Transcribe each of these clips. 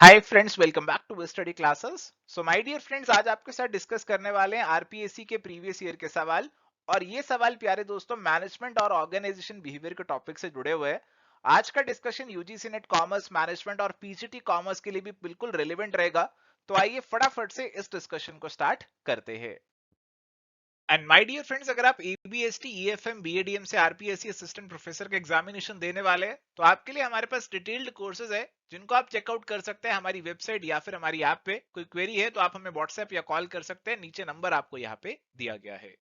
Hi friends, welcome back to study classes. So my dear friends, आज आपके साथ discuss करने वाले हैं आरपीएससी के प्रीवियस ईयर के सवाल। और ये सवाल प्यारे दोस्तों मैनेजमेंट और ऑर्गेनाइजेशन बिहेवियर के टॉपिक से जुड़े हुए हैं। आज का discussion UGC net commerce management और पीजीटी कॉमर्स के लिए भी बिल्कुल रिलेवेंट रहेगा। तो आइए फटाफट से इस डिस्कशन को स्टार्ट करते हैं। एंड माय डियर फ्रेंड्स, अगर आप एबीएसटी ईएफएम बीएडीएम से आरपीएससी असिस्टेंट प्रोफेसर का एग्जामिनेशन देने वाले हैं तो आपके लिए हमारे पास डिटेल्ड कोर्सेज है जिनको आप चेकआउट कर सकते हैं हमारी वेबसाइट या फिर हमारी ऐप पे। कोई क्वेरी है तो आप हमें व्हाट्सएप या कॉल कर सकते हैं, नीचे नंबर आपको यहाँ पे दिया गया है।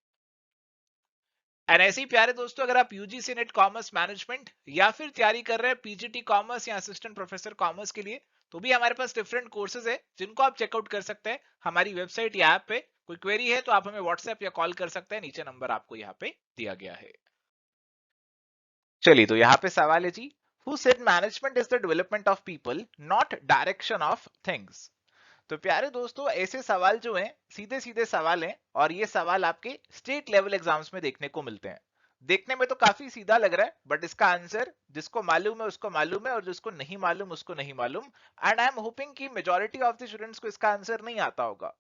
एंड ऐसे ही प्यारे दोस्तों, अगर आप यूजीसी नेट कॉमर्स मैनेजमेंट या फिर तैयारी कर रहे हैं पीजीटी कॉमर्स या असिस्टेंट प्रोफेसर कॉमर्स के लिए, तो भी हमारे पास डिफरेंट कोर्सेज है जिनको आप चेकआउट कर सकते हैं हमारी वेबसाइट या ऐप पे। कोई क्वेरी है तो आप हमें व्हाट्सएप या कॉल कर सकते हैं, नीचे नंबर आपको यहाँ पे दिया गया है। चलिए, तो यहाँ पे सवाल है जी, who said management is the development of people not direction of things. तो प्यारे दोस्तों, ऐसे सवाल जो हैं सीधे सीधे सवाल हैं और ये सवाल आपके स्टेट लेवल एग्जाम्स में देखने को मिलते हैं। देखने में तो काफी सीधा लग रहा है, बट इसका आंसर जिसको मालूम है उसको मालूम है और जिसको नहीं मालूम उसको नहीं मालूम। एंड आई एम होपिंग कि मेजॉरिटी ऑफ द स्टूडेंट्स को इसका आंसर नहीं आता होगा।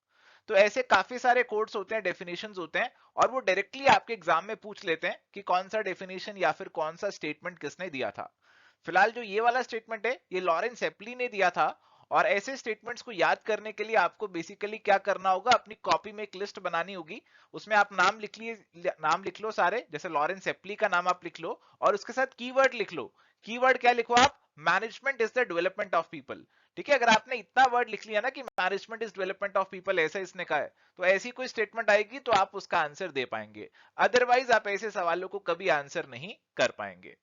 तो ऐसे काफी सारे कोड्स होते हैं, डेफिनेशंस होते हैं, और वो डायरेक्टली आपके एग्जाम में पूछ लेते हैं कि कौन सा डेफिनेशन या फिर कौन सा स्टेटमेंट किसने दिया था। फिलहाल जो ये वाला स्टेटमेंट है ये लॉरेंस एप्ली ने दिया था। और ऐसे स्टेटमेंट्स को याद करने के लिए आपको बेसिकली क्या करना होगा, अपनी कॉपी में एक लिस्ट बनानी होगी। उसमें आप नाम लिख लिए, नाम लिख लो सारे, जैसे लॉरेंस एप्ली का नाम आप लिख लो और उसके साथ कीवर्ड लिख लो। कीवर्ड क्या लिखो आप? Management is the development of people. ठीक है, अगर आपने इतना वर्ड लिख लिया ना कि management is development of people, ऐसा इसने कहा है, तो ऐसी कोई स्टेटमेंट आएगी तो आप उसका आंसर दे पाएंगे। अदरवाइज आप ऐसे सवालों को कभी आंसर नहीं कर पाएंगे।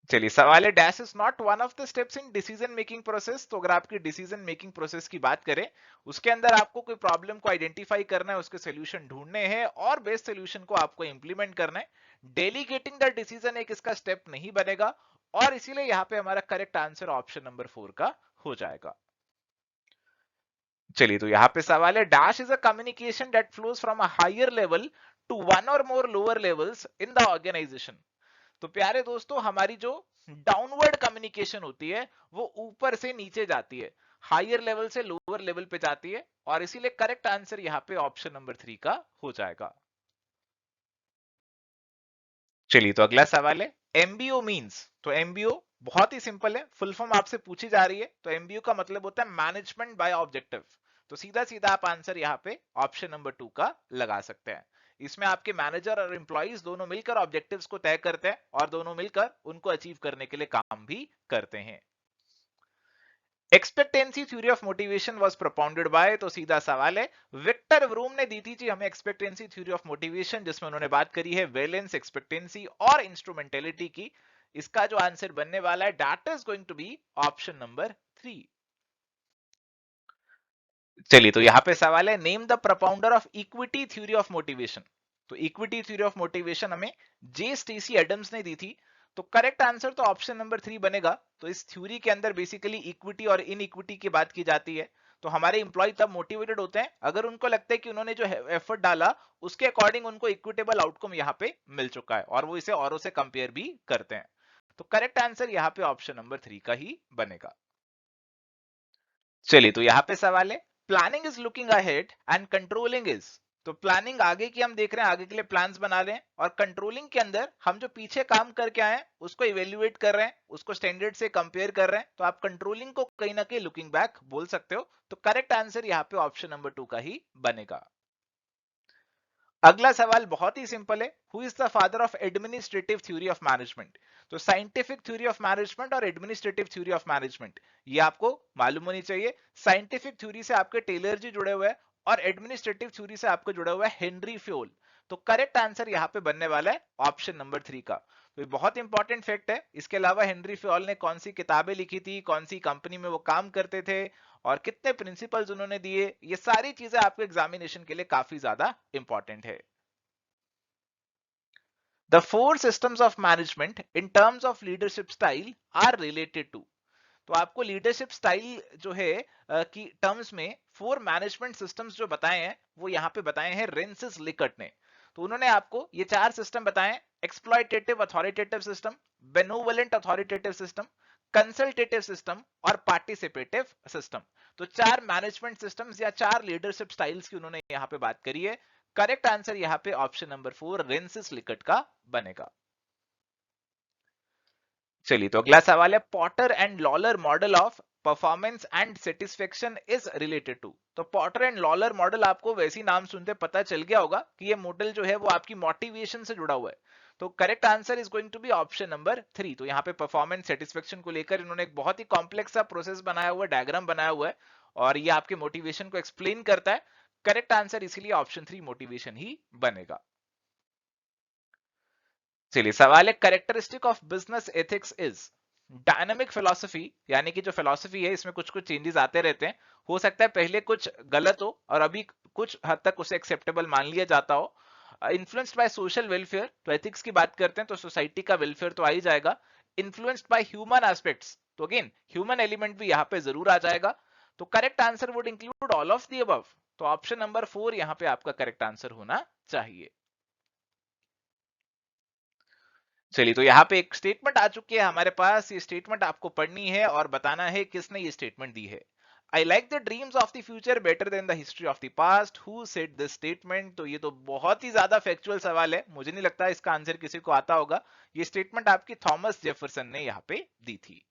चलिए, सवाल है, dash is not one of the steps in decision making process. तो अगर आपकी डिसीजन मेकिंग प्रोसेस की बात करें, उसके अंदर आपको कोई प्रॉब्लम को आइडेंटिफाई करना है, उसके सोल्यूशन ढूंढने हैं और बेस्ट सोल्यूशन को आपको इंप्लीमेंट करना है। डेलीगेटिंग द डिसीजन एक इसका स्टेप नहीं बनेगा, और इसीलिए यहां पे हमारा करेक्ट आंसर ऑप्शन नंबर 4 का हो जाएगा। चलिए, तो यहां पे सवाल है, dash is a communication that flows from a higher level to one or more lower levels in the organization. तो प्यारे दोस्तों, हमारी जो डाउनवर्ड कम्युनिकेशन होती है वो ऊपर से नीचे जाती है, हायर लेवल से लोअर लेवल पे जाती है, और इसीलिए करेक्ट आंसर यहां पे ऑप्शन नंबर 3 का हो जाएगा। चलिए, तो अगला सवाल है, एमबीओ मींस। तो एमबीओ बहुत ही सिंपल है, फुल फॉर्म आपसे पूछी जा रही है, तो एमबीओ का मतलब होता है मैनेजमेंट बाय ऑब्जेक्टिव। तो सीधा सीधा आप आंसर यहाँ पे ऑप्शन नंबर 2 का लगा सकते हैं। इसमें आपके मैनेजर और एम्प्लॉइज दोनों मिलकर ऑब्जेक्टिव्स को तय करते हैं और दोनों मिलकर उनको अचीव करने के लिए काम भी करते हैं। Expectancy theory of motivation was propounded by. तो सीधा सवाल है, विक्टर व्रूम ने दी थी जी हमें एक्सपेक्टेंसी थ्योरी ऑफ मोटिवेशन, जिसमें उन्होंने बात करी है वेलेंस, एक्सपेक्टेंसी और इंस्ट्रूमेंटेलिटी की। इसका जो आंसर बनने वाला है that is going to be option number 3। चलिए, तो यहां पे सवाल है, name the propounder of equity theory of motivation. तो इक्विटी थ्योरी ऑफ मोटिवेशन हमें जे स्टेसी एडम्स ने दी थी। तो करेक्ट आंसर तो ऑप्शन नंबर 3 बनेगा। तो इस थ्योरी के अंदर बेसिकली इक्विटी और इन इक्विटी की बात की जाती है। तो हमारे इंप्लॉय तब मोटिवेटेड होते हैं अगर उनको लगता है कि उन्होंने जो एफर्ट डाला उसके अकॉर्डिंग उनको इक्विटेबल आउटकम यहाँ पे मिल चुका है, और वो इसे औरों से कंपेयर भी करते हैं। तो करेक्ट आंसर यहाँ पे ऑप्शन नंबर 3 का ही बनेगा। चलिए, तो यहां पे सवाल है, planning is looking ahead and controlling is. तो प्लानिंग आगे की हम देख रहे हैं, आगे के लिए प्लान्स बना रहे हैं, और कंट्रोलिंग के अंदर हम जो पीछे काम करके आए हैं उसको इवेल्युएट कर रहे हैं, उसको स्टैंडर्ड से कंपेयर कर रहे हैं। तो आप कंट्रोलिंग को कहीं ना कहीं लुकिंग बैक बोल सकते हो। तो करेक्ट आंसर यहाँ पे ऑप्शन नंबर 2 का ही बनेगा। अगला सवाल बहुत ही सिंपल है, who is the father of administrative theory of management. तो साइंटिफिक थ्योरी ऑफ मैनेजमेंट और एडमिनिस्ट्रेटिव थ्योरी ऑफ मैनेजमेंट ये आपको मालूम होनी चाहिए। साइंटिफिक थ्योरी से आपके टेलर जी जुड़े हुए हैं और एडमिनिस्ट्रेटिव थ्योरी से आपको जुड़ा हुआ है हेनरी फ्योल। तो करेक्ट आंसर यहाँ पे बनने वाला है ऑप्शन नंबर 3 का। तो ये बहुत इंपॉर्टेंट फैक्ट है। इसके अलावा हेनरी फ्योल ने कौन सी किताबें लिखी थी, कौन सी कंपनी में वो काम करते थे, और कितने प्रिंसिपल्स उन्होंने दिए, ये सारी चीजें आपके एग्जामिनेशन के लिए काफी ज्यादा इंपॉर्टेंट है। The four systems of management in terms of leadership style are related to। तो आपको लीडरशिप स्टाइल जो है की टर्म्स में 4 मैनेजमेंट सिस्टम्स जो बताए हैं वो यहाँ पे बताए हैं रेंसिस लिकर्ट ने। तो उन्होंने आपको ये 4 सिस्टम बताए, exploitative authoritative system, benevolent authoritative system, consultative system और पार्टिसिपेटिव सिस्टम। तो 4 मैनेजमेंट सिस्टम्स या 4 लीडरशिप स्टाइल्स की उन्होंने यहां पे बात करी है। करेक्ट आंसर यहां पे ऑप्शन नंबर 4 रेंसिस लिकट का बनेगा। चलिए तो अगला सवाल है, Porter and Lawler model of performance and satisfaction is related to. तो पॉटर एंड लॉलर मॉडल आपको वैसे ही नाम सुनते पता चल गया होगा कि ये मॉडल जो है वो आपकी मोटिवेशन से जुड़ा हुआ है। तो correct answer is going to be option number 3। तो यहाँ पे परफॉर्मेंस सेटिस्फेक्शन को लेकर इन्होंने एक बहुत ही कॉम्प्लेक्स सा प्रोसेस बनाया हुआ है, डायग्राम बनाया हुआ है, और ये आपके मोटिवेशन को एक्सप्लेन करता है। करेक्ट आंसर इसीलिए ऑप्शन 3 मोटिवेशन ही बनेगा। चलिए सवाल है, characteristic of business ethics is. Dynamic philosophy, यानी कि जो फिलॉसफी है इसमें कुछ कुछ चेंजेस आते रहते हैं, हो सकता है पहले कुछ गलत हो और अभी कुछ हद तक उसे एक्सेप्टेबल मान लिया जाता हो। इन्फ्लुएंस्ड बाय सोशल वेलफेयर, तो एथिक्स की बात करते हैं तो सोसाइटी का वेलफेयर तो आ ही जाएगा। इन्फ्लुएंस्ड बाय ह्यूमन एस्पेक्ट्स, तो अगेन ह्यूमन एलिमेंट भी यहाँ पे जरूर आ जाएगा। तो correct answer would include all of the above. तो ऑप्शन नंबर 4 यहाँ पे आपका करेक्ट आंसर होना चाहिए। चलिए तो यहाँ पे एक स्टेटमेंट आ चुकी है हमारे पास, ये स्टेटमेंट आपको पढ़नी है और बताना है किसने ये स्टेटमेंट दी है। I like the dreams of the future better than the history of the past, who said this statement. तो ये तो बहुत ही ज्यादा फैक्चुअल सवाल है, मुझे नहीं लगता इसका आंसर किसी को आता होगा। ये स्टेटमेंट आपकी थॉमस जेफरसन ने यहाँ पे दी थी।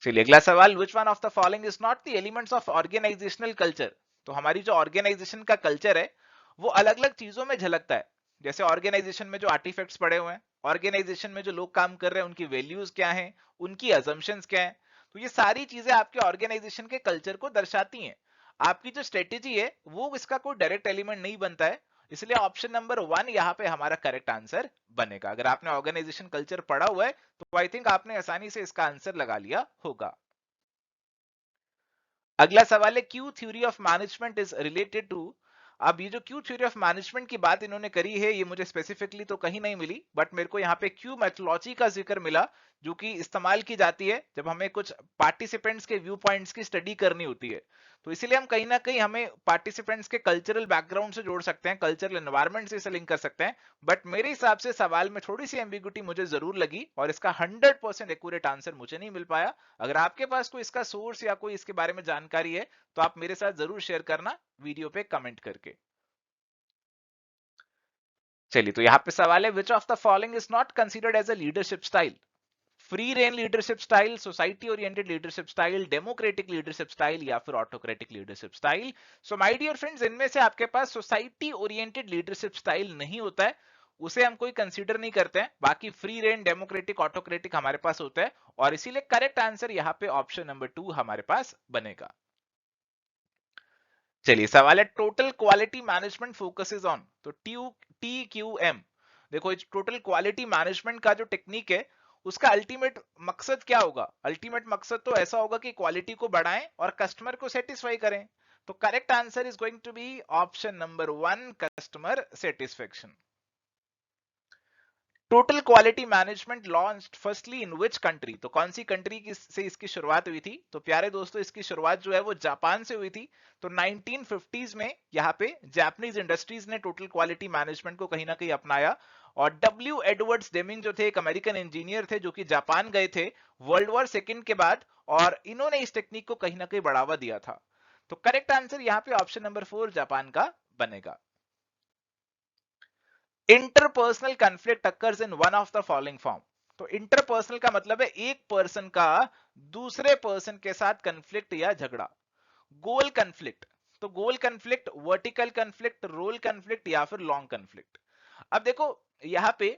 चलिए अगला सवाल, which one of the following is not the elements of organizational culture. तो हमारी जो ऑर्गेनाइजेशन का कल्चर है वो अलग अलग चीजों में झलकता है। जैसे ऑर्गेनाइजेशन में जो आर्टिफैक्ट्स पड़े हुए हैं, ऑर्गेनाइजेशन में जो लोग काम कर रहे हैं उनकी वैल्यूज क्या हैं, उनकी अजम्पशंस क्या हैं, तो ये सारी चीजें आपके ऑर्गेनाइजेशन के कल्चर को दर्शाती हैं। आपकी जो स्ट्रेटेजी है वो इसका कोई डायरेक्ट एलिमेंट नहीं बनता है, इसलिए ऑप्शन नंबर 1 यहाँ पे हमारा करेक्ट आंसर बनेगा। अगर आपने ऑर्गेनाइजेशन कल्चर पढ़ा हुआ है तो आई थिंक आपने आसानी से इसका आंसर लगा लिया होगा। अगला सवाल है, Q theory of management is related to. अब ये जो क्यू थ्योरी ऑफ मैनेजमेंट की बात इन्होंने करी है ये मुझे स्पेसिफिकली तो कहीं नहीं मिली, बट मेरे को यहाँ पे क्यू मेथोलॉजी का जिक्र मिला, जो कि इस्तेमाल की जाती है जब हमें कुछ पार्टिसिपेंट्स के व्यू पॉइंट्स की स्टडी करनी होती है। तो इसीलिए हम कहीं ना कहीं हमें पार्टिसिपेंट्स के कल्चरल बैकग्राउंड से जोड़ सकते हैं, कल्चरल एनवायरमेंट से इसे लिंक कर सकते हैं। बट मेरे हिसाब से सवाल में थोड़ी सी एम्बिग्यूटी मुझे जरूर लगी और इसका 100% एक्यूरेट आंसर मुझे नहीं मिल पाया। अगर आपके पास कोई इसका सोर्स या कोई इसके बारे में जानकारी है तो आप मेरे साथ जरूर शेयर करना वीडियो पे कमेंट करके। चलिए तो यहाँ पे सवाल है, which of the following is not considered as a leadership style. Free rein leadership style, society oriented leadership style, democratic leadership style या फिर autocratic leadership style. So my dear friends, इनमें से आपके पास सोसाइटी ओरिएंटेड लीडरशिप स्टाइल नहीं होता है, उसे हम कोई कंसीडर नहीं करते हैं। बाकी फ्री रेन, डेमोक्रेटिक, ऑटोक्रेटिक हमारे पास होता है, और इसीलिए करेक्ट आंसर यहाँ पे ऑप्शन नंबर 2 हमारे पास बनेगा। चलिए सवाल है, total quality management focuses on. तो TQM, देखो इस टोटल क्वालिटी मैनेजमेंट का जो टेक्निक है उसका अल्टीमेट मकसद क्या होगा। अल्टीमेट मकसद तो ऐसा होगा कि क्वालिटी को बढ़ाएं और कस्टमर को सेटिस्फाई करें। तो correct answer is going to be option number 1, customer satisfaction. Total quality management launched firstly in which country. तो कौन सी कंट्री से इसकी शुरुआत हुई थी। तो प्यारे दोस्तों, इसकी शुरुआत जो है वो जापान से हुई थी। तो 1950s में यहाँ पे जापानीज इंडस्ट्रीज ने टोटल क्वालिटी मैनेजमेंट को कहीं ना कहीं अपनाया, और डब्ल्यू एडवर्ड्स डेमिंग जो थे एक अमेरिकन इंजीनियर थे जो कि जापान गए थे वर्ल्ड वॉर सेकेंड के बाद, और इन्होंने इस टेक्निक को कहीं ना कहीं बढ़ावा दिया था। तो करेक्ट आंसर यहाँ पे ऑप्शन नंबर 4 जापान का बनेगा। Interpersonal conflict occurs in one of the following form. तो इंटरपर्सनल का मतलब है एक पर्सन का दूसरे पर्सन के साथ कन्फ्लिक्ट या झगड़ा। गोल कन्फ्लिक्ट, तो goal conflict, vertical conflict, role conflict या फिर लॉन्ग कन्फ्लिक्ट। अब देखो यहाँ पे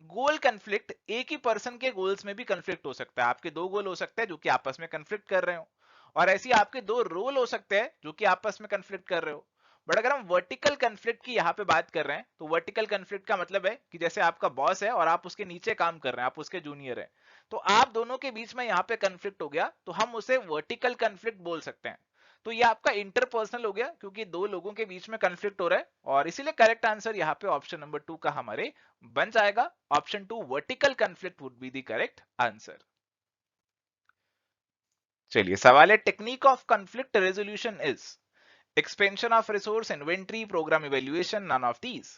गोल कन्फ्लिक्ट, एक ही पर्सन के गोल्स में भी कन्फ्लिक्ट हो सकता है। आपके दो गोल हो सकते हैं जो कि आपस में कन्फ्लिक्ट कर रहे हो, और ऐसे आपके दो रोल हो सकते हैं जो कि आपस में कन्फ्लिक्ट कर रहे हो। बट अगर हम वर्टिकल कन्फ्लिक्ट की यहाँ पे बात कर रहे हैं तो वर्टिकल कन्फ्लिक्ट का मतलब है कि जैसे आपका बॉस है और आप उसके नीचे काम कर रहे हैं, आप उसके जूनियर हैं, तो आप दोनों के बीच में यहाँ पे कन्फ्लिक्ट हो गया तो हम उसे वर्टिकल कन्फ्लिक्ट बोल सकते हैं। तो ये आपका इंटरपर्सनल हो गया क्योंकि दो लोगों के बीच में कन्फ्लिक्ट हो रहा है, और इसीलिए करेक्ट आंसर यहाँ पे ऑप्शन नंबर 2 का हमारे बन जाएगा। Option 2, vertical conflict would be the correct answer. चलिए सवाल है, technique of conflict resolution is expansion of resource, inventory, program evaluation, none of these.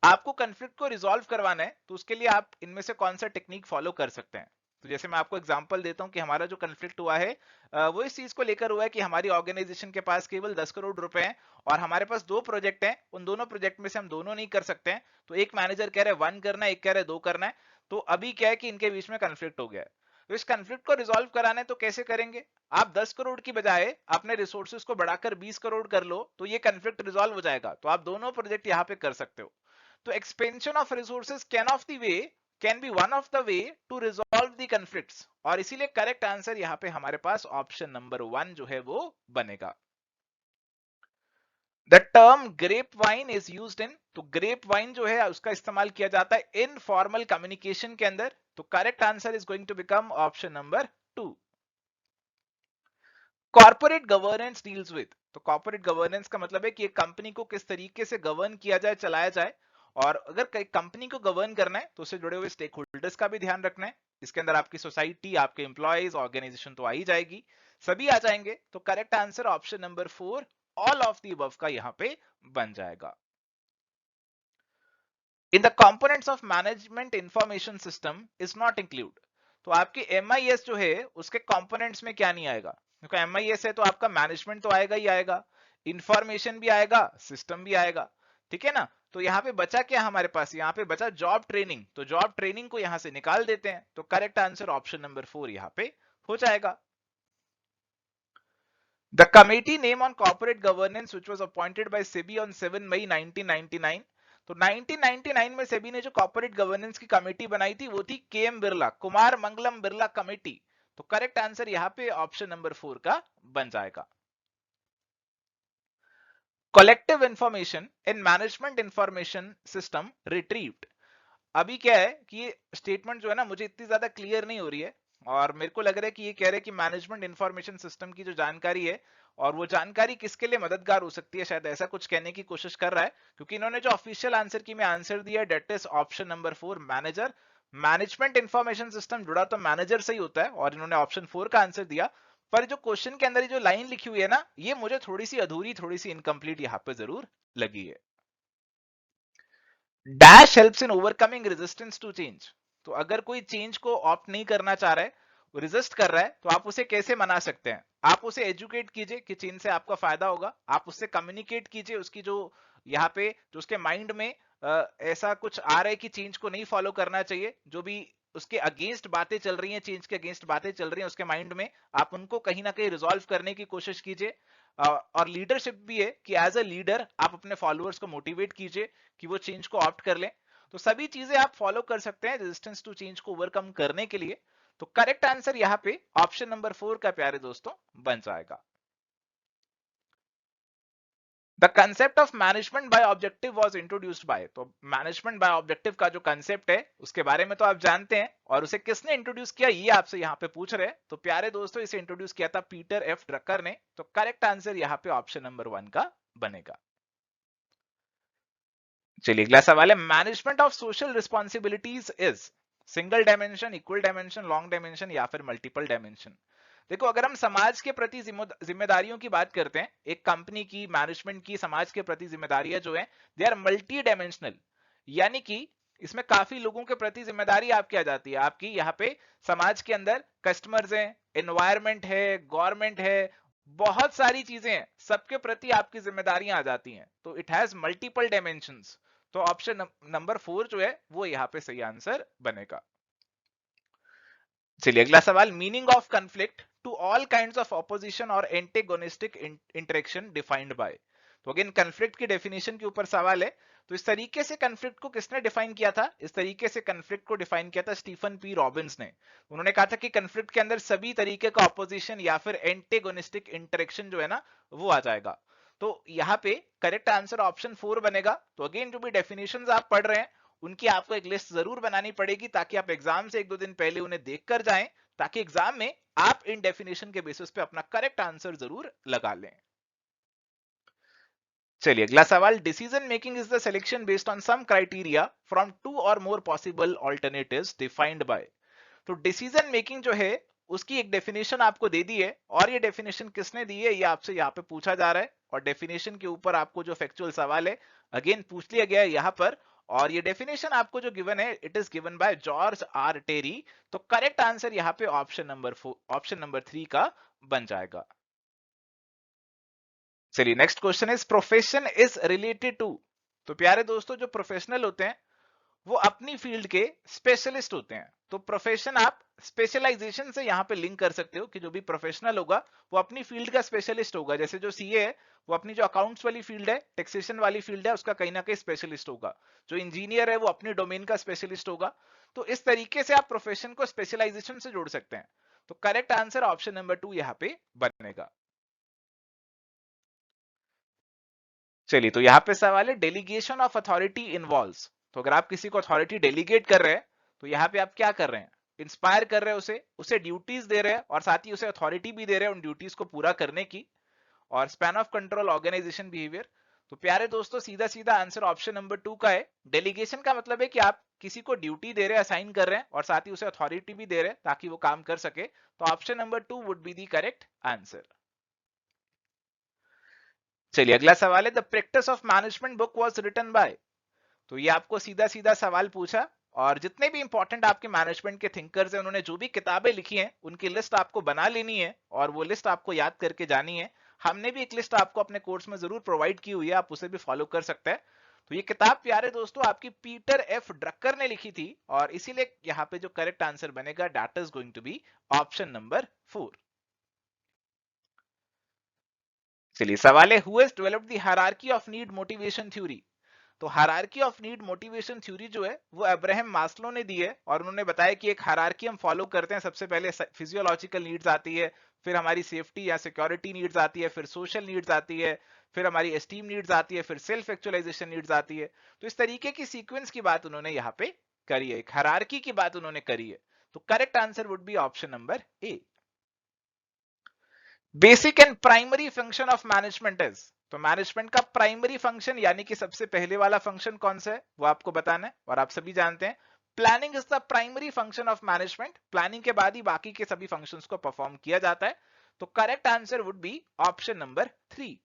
आपको कन्फ्लिक्ट को रिजॉल्व करवाना है तो उसके लिए आप इनमें से कौन सा टेक्निक फॉलो कर सकते हैं। तो जैसे मैं आपको एग्जांपल देता हूं कि हमारा जो कन्फ्लिक्ट हुआ है वो इस चीज को लेकर हुआ है कि हमारी ऑर्गेनाइजेशन के पास केवल 10 करोड़ रुपए हैं और हमारे पास दो प्रोजेक्ट हैं, उन दोनों प्रोजेक्ट में से हम दोनों नहीं कर सकते हैं। तो एक मैनेजर कह रहा है 1 करना है, एक कह रहा है 2 करना है। तो अभी क्या है कि इनके बीच में कन्फ्लिक्ट हो गया है। तो इस कन्फ्लिक्ट को रिजॉल्व कराना है तो कैसे करेंगे? आप 10 करोड़ की बजाय अपने रिसोर्सेज को बढ़ाकर 20 करोड़ कर लो तो ये कन्फ्लिक्ट रिजॉल्व हो जाएगा। तो आप दोनों प्रोजेक्ट यहाँ पे कर सकते हो। तो expansion of resources can be one of the way to resolve the conflicts, और इसीलिए करेक्ट आंसर यहाँ पे हमारे पास ऑप्शन नंबर 1 जो है वो बनेगा। The term grape vine is used in, तो ग्रेप वाइन जो है उसका इस्तेमाल किया जाता है इनफॉर्मल कम्युनिकेशन के अंदर। तो correct answer is going to become option number 2। Corporate governance deals with, तो कॉर्पोरेट गवर्नेंस का मतलब है कि एक कंपनी को किस तरीके से गवर्न किया जाए, चलाया जाए। और अगर कंपनी को गवर्न करना है तो उससे जुड़े हुए स्टेक होल्डर्स का भी ध्यान रखना है। इसके अंदर आपकी सोसाइटी, आपके एम्प्लॉयज, ऑर्गेनाइजेशन तो आ ही जाएगी, सभी आ जाएंगे। तो correct answer option number 4 all of the above का यहां पे बन जाएगा। In the components of management information system is not include, तो आपकी MIS जो है उसके कंपोनेंट्स में क्या नहीं आएगा? क्योंकि MIS है तो आपका मैनेजमेंट तो आएगा ही आएगा, इंफॉर्मेशन भी आएगा, सिस्टम भी आएगा, ठीक है ना। तो यहाँ पे बचा क्या हमारे पास? यहाँ पे बचा जॉब ट्रेनिंग। तो जॉब ट्रेनिंग को यहां से निकाल देते हैं। तो करेक्ट आंसर ऑप्शन नंबर 4 यहाँ पे हो जाएगा। The committee name on corporate governance which was appointed by SEBI on 7 मई 1999, तो 1999 में सेबी ने जो कॉर्पोरेट गवर्नेंस की कमेटी बनाई थी वो थी KM बिरला, कुमार मंगलम बिरला कमेटी। तो करेक्ट आंसर यहां पे ऑप्शन नंबर 4 का बन जाएगा। Collective information in management information system retrieved, अभी क्या है कि ये स्टेटमेंट जो है ना मुझे इतनी ज्यादा क्लियर नहीं हो रही है, और मेरे को लग रहा है कि ये कह रहे हैं कि मैनेजमेंट इंफॉर्मेशन सिस्टम की जो जानकारी है और वो जानकारी किसके लिए मददगार हो सकती है, शायद ऐसा कुछ कहने की कोशिश कर रहा है। क्योंकि इन्होंने जो ऑफिशियल आंसर की में आंसर दिया that is option number 4 manager. Management information system जुड़ा तो मैनेजर से ही होता है और इन्होंने ऑप्शन 4 का आंसर दिया। पर जो क्वेश्चन के अंदर जो लाइन लिखी हुई है ना, ये मुझे थोड़ी सी अधूरी, थोड़ी सी इनकम्प्लीट यहाँ पे जरूर लगी है। Dash helps in overcoming resistance to change, तो अगर कोई चेंज को ऑप्ट नहीं करना चाह रहा है, रेजिस्ट कर रहा है, तो आप उसे कैसे मना सकते हैं? आप उसे एजुकेट कीजिए कि चेंज से आपका फायदा होगा। आप उससे कम्युनिकेट कीजिए उसकी जो यहाँ पे जो उसके माइंड में ऐसा कुछ आ रहा है कि चेंज को नहीं फॉलो करना चाहिए, जो भी उसके अगेंस्ट बातें चल रही हैं, चेंज के अगेंस्ट बातें चल रही हैं उसके माइंड में, आप उनको कहीं ना कहीं रिजॉल्व करने की कोशिश कीजिए। और लीडरशिप भी है कि एज अ लीडर आप अपने फॉलोअर्स को मोटिवेट कीजिए कि वो चेंज को ऑप्ट कर लें। तो सभी चीजें आप फॉलो कर सकते हैं रेजिस्टेंस टू चेंज को ओवरकम करने के लिए। तो करेक्ट आंसर यहाँ पे ऑप्शन नंबर 4 का प्यारे दोस्तों बन जाएगा। The concept of management by objective was introduced by, तो मैनेजमेंट बाय ऑब्जेक्टिव का जो कंसेप्ट है उसके बारे में तो आप जानते हैं, और उसे किसने इंट्रोड्यूस किया ये आपसे यहाँ पे पूछ रहे हैं। तो प्यारे दोस्तों इसे इंट्रोड्यूस किया था पीटर एफ ड्रकर ने। तो करेक्ट आंसर यहाँ पे ऑप्शन नंबर 1 का बनेगा। चलिए अगला सवाल है, management of social responsibilities is single dimension, equal dimension, long dimension या फिर मल्टीपल डायमेंशन। देखो अगर हम समाज के प्रति जिम्मेदारियों की बात करते हैं, एक कंपनी की, मैनेजमेंट की समाज के प्रति जिम्मेदारियां जो है दे आर मल्टी डायमेंशनल, यानी कि इसमें काफी लोगों के प्रति जिम्मेदारी आपकी आ जाती है। आपकी यहाँ पे समाज के अंदर कस्टमर्स हैं, एनवायरमेंट है, गवर्नमेंट है, बहुत सारी चीजें हैं, सबके प्रति आपकी जिम्मेदारियां आ जाती हैं। तो इट हैज मल्टीपल डायमेंशंस। तो ऑप्शन नंबर 4 जो है वो यहाँ पे सही आंसर बनेगा। चलिए अगला सवाल, meaning of conflict to all kinds of opposition और एंटेगोनिस्टिक इंटरेक्शन डिफाइंड बाय। तो अगेन कन्फ्लिक्ट की डेफिनेशन के ऊपर सवाल है। तो इस तरीके से कन्फ्लिक्ट को किसने डिफाइन किया था? इस तरीके से कन्फ्लिक्ट को डिफाइन किया था स्टीफन पी रॉबिन्स ने। उन्होंने कहा था कि कन्फ्लिक्ट के अंदर सभी तरीके का ऑपोजिशन या फिर एंटेगोनिस्टिक इंटरेक्शन जो है ना वो आ जाएगा। तो यहाँ पे करेक्ट आंसर ऑप्शन 4 बनेगा। तो अगेन जो भी डेफिनेशंस आप पढ़ रहे हैं उनकी आपको एक लिस्ट जरूर बनानी पड़ेगी, ताकि आप एग्जाम से 1-2 दिन पहले उन्हें देख कर जाएं, ताकि एग्जाम में आप इन डेफिनेशन के बेसिस पे अपना करेक्ट आंसर जरूर लगा लें। चलिए अगला सवाल, decision making is the selection based on some criteria from 2 और more possible alternatives defined by. तो डिसीजन मेकिंग जो है उसकी एक डेफिनेशन आपको दे दी है, और ये डेफिनेशन किसने दी है ये आपसे यहाँ पे पूछा जा रहा है। और डेफिनेशन के ऊपर आपको जो फैक्चुअल सवाल है अगेन पूछ लिया गया है यहाँ पर, और ये डेफिनेशन आपको जो गिवन है it is given by George R Terry. तो करेक्ट आंसर यहाँ पे ऑप्शन नंबर 3 का बन जाएगा। चलिए next question is profession is related to. तो प्यारे दोस्तों जो प्रोफेशनल होते हैं वो अपनी फील्ड के स्पेशलिस्ट होते हैं। तो प्रोफेशन आप स्पेशलाइजेशन से यहां पे लिंक कर सकते हो कि जो भी प्रोफेशनल होगा वो अपनी फील्ड का स्पेशलिस्ट होगा। जैसे जो सीए है वो अपनी जो अकाउंट्स वाली फील्ड है, टैक्सेशन वाली फील्ड है, उसका कहीं ना कहीं स्पेशलिस्ट होगा। जो इंजीनियर है वो अपनी डोमेन का स्पेशलिस्ट होगा। तो इस तरीके से आप प्रोफेशन को स्पेशलाइजेशन से जोड़ सकते हैं। तो करेक्ट आंसर ऑप्शन नंबर 2 यहाँ पे बनेगा। चलिए तो यहाँ पे सवाल है डेलीगेशन ऑफ अथॉरिटी इन्वॉल्व्स। तो अगर आप किसी को अथॉरिटी डेलीगेट कर रहे हैं तो यहाँ पे आप क्या कर रहे हैं, इंस्पायर कर रहे हैं उसे, उसे ड्यूटीज दे रहे हैं और साथ ही उसे अथॉरिटी भी दे रहे हैं उन ड्यूटीज को पूरा करने की। और span of control, organization, behaviour. तो प्यारे दोस्तों सीधा सीधा आंसर ऑप्शन नंबर 2 का है। डेलीगेशन का मतलब है कि आप किसी को ड्यूटी दे रहे हैं, असाइन कर रहे हैं और साथ ही उसे अथॉरिटी भी दे रहे हैं ताकि वो काम कर सके। तो option number 2 would be the correct answer. चलिए अगला सवाल है the practice of management book was written by. तो ये आपको सीधा सीधा सवाल पूछा और जितने भी इंपॉर्टेंट आपके मैनेजमेंट के थिंकर्स हैं उन्होंने जो भी किताबें लिखी हैं उनकी लिस्ट आपको बना लेनी है और वो लिस्ट आपको याद करके जानी है। हमने भी एक लिस्ट आपको अपने कोर्स में जरूर प्रोवाइड की हुई है, आप उसे भी फॉलो कर सकते हैं। तो ये किताब प्यारे दोस्तों आपकी पीटर एफ ड्रकर ने लिखी थी और इसीलिए यहाँ पे जो करेक्ट आंसर बनेगा that is going to be option number 4। चलिए सवाल है who has developed the hierarchy of need motivation theory. तो hierarchy of need motivation theory जो है वो अब्राहम मास्लो ने दी है और उन्होंने बताया कि एक हायरार्की हम फॉलो करते हैं। सबसे पहले फिजियोलॉजिकल नीड्स आती है, फिर हमारी सेफ्टी या सिक्योरिटी नीड्स आती है, फिर सोशल नीड्स आती है, फिर हमारी एस्टीम नीड्स आती है, फिर सेल्फ एक्चुअलाइजेशन नीड्स आती है। तो इस तरीके की सीक्वेंस की बात उन्होंने यहाँ पे करी है, एक हायरार्की की बात उन्होंने करी है। तो correct answer would be option number A. Basic and primary function of management is. तो मैनेजमेंट का प्राइमरी फंक्शन यानी कि सबसे पहले वाला फंक्शन कौन सा है वो आपको बताना है और आप सभी जानते हैं planning is the primary function of management. Planning के बाद ही बाकी के सभी फंक्शंस को परफॉर्म किया जाता है। तो correct answer would be option number 3।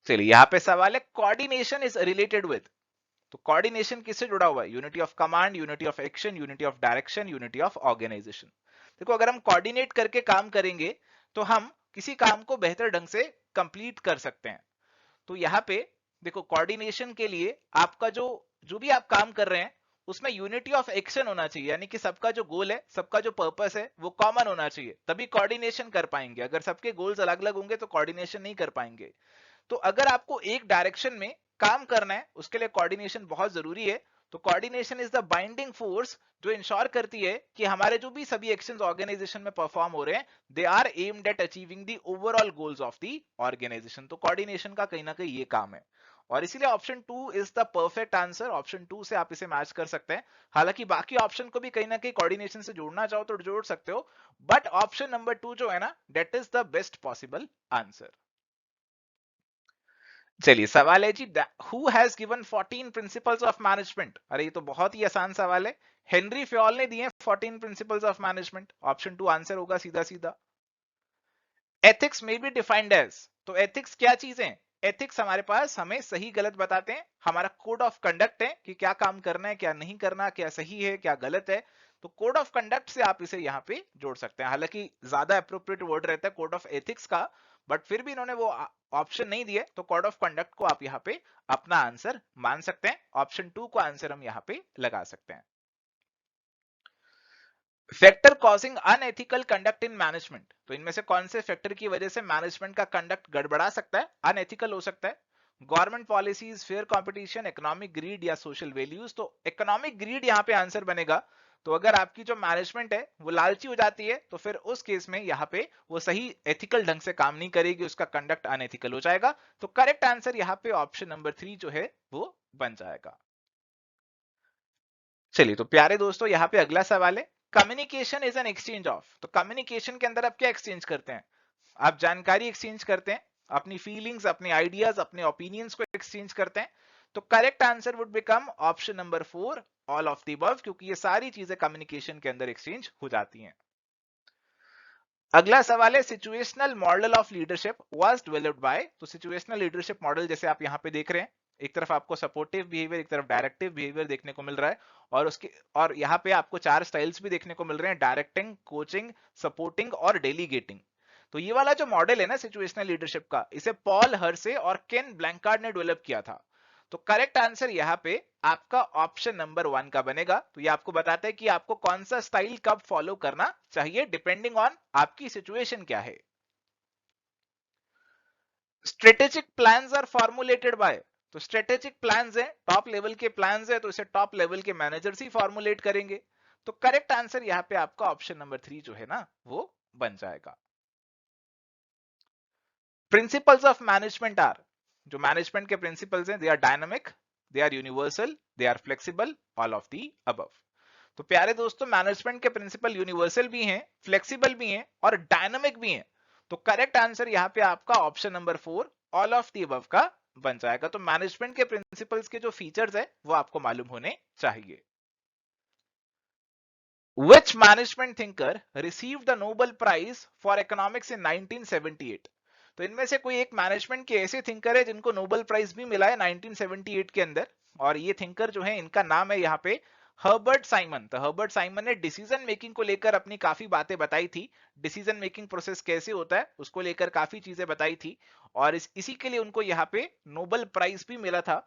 चलिए यहां पे सवाल है कोऑर्डिनेशन इज रिलेटेड विद। तो कोऑर्डिनेशन किससे जुड़ा हुआ है, unity of command, unity of action, unity of direction, unity of organization. देखो अगर हम कोऑर्डिनेट करके काम करेंगे तो हम किसी काम को बेहतर ढंग से कंप्लीट कर सकते हैं। तो यहाँ पे देखो कोऑर्डिनेशन के लिए आपका जो जो भी आप काम कर रहे हैं उसमें यूनिटी ऑफ एक्शन होना चाहिए, यानी कि सबका जो गोल है, सबका जो पर्पस है वो कॉमन होना चाहिए, तभी कोऑर्डिनेशन कर पाएंगे। अगर सबके गोल्स अलग अलग होंगे तो कोऑर्डिनेशन नहीं कर पाएंगे। तो अगर आपको एक डायरेक्शन में काम करना है उसके लिए कोऑर्डिनेशन बहुत जरूरी है। तो coordination is the binding force जो इंश्योर करती है कि हमारे जो भी सभी एक्शंस ऑर्गेनाइजेशन में परफॉर्म हो रहे हैं they are aimed at achieving the overall goals of the organization. तो कोऑर्डिनेशन का कहीं ना कहीं ये काम है और इसीलिए option 2 is the perfect answer. Option 2 से आप इसे मैच कर सकते हैं। हालांकि बाकी ऑप्शन को भी कहीं ना कहीं कोऑर्डिनेशन से जोड़ना चाहो तो जोड़ सकते हो, बट ऑप्शन नंबर 2 जो है ना that is the best possible answer. चलिए सवाल है जी who has given 14 principles of management. अरे ये तो बहुत ही आसान सवाल है। हेनरी फ्योल ने दिए 14 principles of management. Option 2 answer होगा सीधा सीधा। एथिक्स में बी डिफाइंड एज। तो एथिक्स क्या चीज है, एथिक्स हमारे पास हमें सही गलत बताते हैं, हमारा कोड ऑफ कंडक्ट है कि क्या काम करना है क्या नहीं करना, क्या सही है क्या गलत है। तो कोड ऑफ कंडक्ट से आप इसे यहाँ पे जोड़ सकते हैं। हालांकि ज्यादा अप्रोप्रिएट वर्ड रहता है कोड ऑफ एथिक्स का, बट फिर भी इन्होंने वो ऑप्शन नहीं दिए तो कोड ऑफ कंडक्ट को आप यहाँ पे अपना आंसर मान सकते हैं। ऑप्शन 2 को आंसर हम यहाँ पे लगा सकते हैं। Factor causing unethical conduct in management. तो इनमें से कौन से फैक्टर की वजह से मैनेजमेंट का कंडक्ट गड़बड़ा सकता है, अनएथिकल हो सकता है। Government policies, fair competition, economic greed या सोशल वैल्यूज। तो इकोनॉमिक ग्रीड यहाँ पे आंसर बनेगा। तो अगर आपकी जो मैनेजमेंट है वो लालची हो जाती है तो फिर उस केस में यहाँ पे वो सही एथिकल ढंग से काम नहीं करेगी, उसका कंडक्ट अनएथिकल हो जाएगा। तो करेक्ट आंसर यहाँ पे ऑप्शन नंबर 3 जो है वो बन जाएगा। चलिए तो प्यारे दोस्तों यहाँ पे अगला सवाल है communication is an exchange of. तो कम्युनिकेशन के अंदर आप क्या एक्सचेंज करते हैं, आप जानकारी एक्सचेंज करते हैं, अपनी फीलिंग्स, अपने आइडियाज, अपने ओपिनियंस को एक्सचेंज करते हैं। तो correct answer would become option number 4 all of the above, क्योंकि ये सारी चीजें कम्युनिकेशन के अंदर एक्सचेंज हो जाती हैं। अगला सवाल है situational model of leadership was developed by. तो सिचुएशनल लीडरशिप मॉडल जैसे आप यहां पे देख रहे हैं एक तरफ आपको सपोर्टिव बिहेवियर, एक तरफ डायरेक्टिव बिहेवियर देखने को मिल रहा है, और यहाँ पे आपको 4 स्टाइल्स भी देखने को मिल रहे हैं, डायरेक्टिंग, कोचिंग, सपोर्टिंग और डेलीगेटिंग। तो ये वाला जो मॉडल है ना सिचुएशनल लीडरशिप का, इसे पॉल हर्से और केन ब्लैंकार्ड ने डेवलप किया था। तो करेक्ट आंसर यहाँ पे आपका ऑप्शन नंबर 1 का बनेगा। तो ये आपको बताता है कि आपको कौन सा स्टाइल कब फॉलो करना चाहिए डिपेंडिंग ऑन आपकी सिचुएशन क्या है। Strategic plans are formulated by, तो स्ट्रेटेजिक प्लान्स है, टॉप लेवल के प्लान्स है, तो इसे टॉप लेवल के मैनेजर्स ही फॉर्मुलेट करेंगे। तो करेक्ट आंसर यहाँ पे आपका ऑप्शन नंबर 3 जो है ना वो बन जाएगा। प्रिंसिपल्स ऑफ मैनेजमेंट आर, जो मैनेजमेंट के प्रिंसिपल्स हैं, they are dynamic, they are universal, they are flexible, all of the above. तो प्यारे दोस्तों, मैनेजमेंट के प्रिंसिपल यूनिवर्सल भी हैं, फ्लेक्सिबल भी हैं और डायनामिक भी हैं। तो करेक्ट आंसर यहाँ पे आपका option number 4 all of the above का बन जाएगा। तो मैनेजमेंट के प्रिंसिपल्स के जो फीचर्स है वो आपको मालूम होने चाहिए। Which management thinker received the Nobel Prize for Economics in 1978? तो इनमें से कोई एक मैनेजमेंट के ऐसे थिंकर है जिनको नोबेल प्राइज भी मिला है 1978 के अंदर, और ये थिंकर जो है इनका नाम है यहाँ पे हर्बर्ट साइमन। तो हर्बर्ट साइमन ने डिसीजन मेकिंग को लेकर अपनी काफी बातें बताई थी, डिसीजन मेकिंग प्रोसेस कैसे होता है उसको लेकर काफी चीजें बताई थी, और इसी के लिए उनको यहाँ पे नोबेल प्राइज भी मिला था।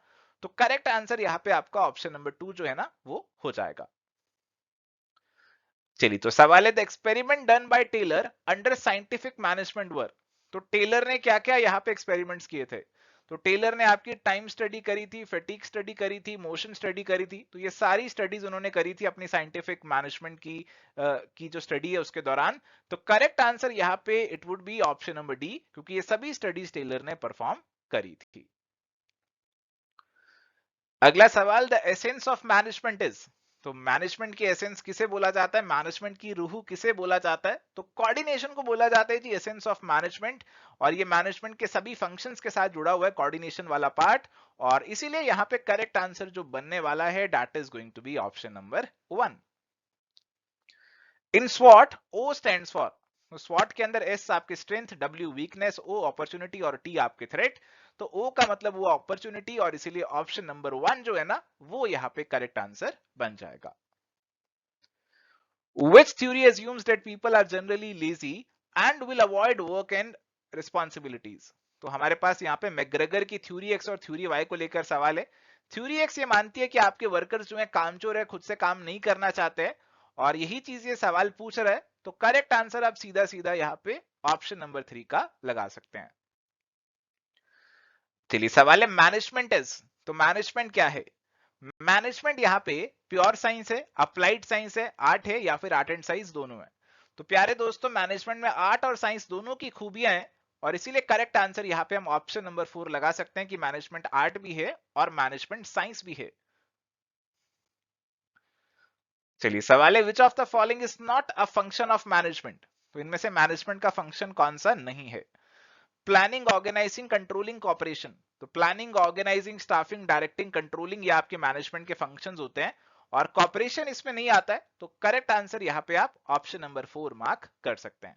तो करेक्ट आंसर यहाँ पे आपका ऑप्शन नंबर 2 जो है ना वो हो जाएगा। चलिए, तो सवाल है the experiment done by Taylor under scientific management work. तो टेलर ने क्या क्या यहाँ पे एक्सपेरिमेंट्स किए थे? तो टेलर ने आपकी टाइम स्टडी करी थी, फैटिग स्टडी करी थी, मोशन स्टडी करी थी। तो ये सारी स्टडीज उन्होंने करी थी अपनी साइंटिफिक मैनेजमेंट की जो स्टडी है उसके दौरान। तो करेक्ट आंसर यहाँ पे it would be option number D, क्योंकि ये सभी स्टडीज टेलर ने परफॉर्म करी थी। अगला सवाल, the essence of management is. तो मैनेजमेंट की एसेंस किसे बोला जाता है, मैनेजमेंट की रूह किसे बोला जाता है? तो कोऑर्डिनेशन को बोला जाता है जी एसेंस ऑफ मैनेजमेंट, और ये मैनेजमेंट के सभी फंक्शंस के साथ जुड़ा हुआ है कोऑर्डिनेशन वाला पार्ट, और इसीलिए यहाँ पे करेक्ट आंसर जो बनने वाला है that is going to be option number 1। In स्वॉट ओ स्टैंड्स फॉर, तो स्वॉट के अंदर एस आपकी strength, W weakness, O opportunity और टी आपके थ्रेट। तो ओ का मतलब वो अपॉर्चुनिटी, और इसीलिए ऑप्शन नंबर 1 जो है ना वो यहाँ पे करेक्ट आंसर बन जाएगा। Which theory assumes that people are generally lazy and will avoid work and responsibilities? तो हमारे पास यहाँ पे मैकग्रेगर की थ्योरी एक्स और थ्योरी वाई को लेकर सवाल है। थ्योरी एक्स ये मानती है कि आपके वर्कर्स जो है कामचोर है, खुद से काम नहीं करना चाहते हैं, और यही चीज ये सवाल पूछ रहा है। तो करेक्ट आंसर आप सीधा सीधा यहाँ पे ऑप्शन नंबर 3 का लगा सकते हैं। चलिए, सवाल है मैनेजमेंट इज, तो मैनेजमेंट क्या है? मैनेजमेंट यहाँ पे प्योर साइंस है, अप्लाइड साइंस है, आर्ट है, या फिर आर्ट एंड साइंस दोनों है? तो प्यारे दोस्तों, मैनेजमेंट में आर्ट और साइंस दोनों की खूबियां हैं, और इसीलिए करेक्ट आंसर यहाँ पे हम ऑप्शन नंबर 4 लगा सकते हैं कि मैनेजमेंट आर्ट भी है और मैनेजमेंट साइंस भी है। चलिए, सवाल है which of the following is not a function of management. तो इनमें से मैनेजमेंट का फंक्शन कौन सा नहीं है? Planning, organizing, controlling, cooperation. तो planning, organizing, staffing, directing, controlling ये आपके मैनेजमेंट के फंक्शंस होते हैं, और कॉपरेशन इसमें नहीं आता है। तो करेक्ट आंसर यहां पे आप ऑप्शन नंबर 4 मार्क कर सकते हैं।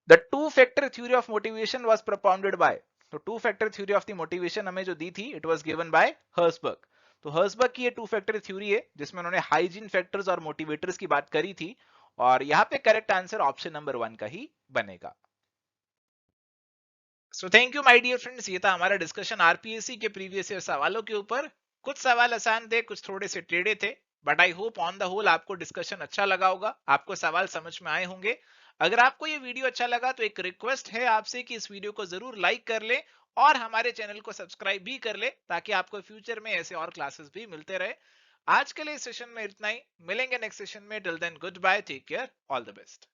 The two factor theory of motivation was propounded by. तो two factor theory of the motivation हमें जो दी थी it was given by Herzberg. तो हर्सबर्ग की ये टू फैक्टर थ्योरी है जिसमें उन्होंने हाइजीन फैक्टर्स और मोटिवेटर्स की बात करी थी, और यहां पे करेक्ट आंसर ऑप्शन नंबर 1 का ही बनेगा। So thank you my dear friends, ये था हमारा डिस्कशन आरपीएससी के प्रीवियस ईयर सवालों के ऊपर। कुछ सवाल आसान थे, कुछ थोड़े से टेढ़े थे, but I hope on the whole आपको डिस्कशन अच्छा लगा होगा, आपको सवाल समझ में आए होंगे। अगर आपको ये वीडियो अच्छा लगा तो एक रिक्वेस्ट है आपसे कि इस वीडियो को जरूर लाइक कर ले और हमारे चैनल को सब्सक्राइब भी कर ले, ताकि आपको फ्यूचर में ऐसे और क्लासेस भी मिलते रहे। आज के लिए इस सेशन में इतना ही, मिलेंगे नेक्स्ट सेशन में। Till then good bye, take care, all the best.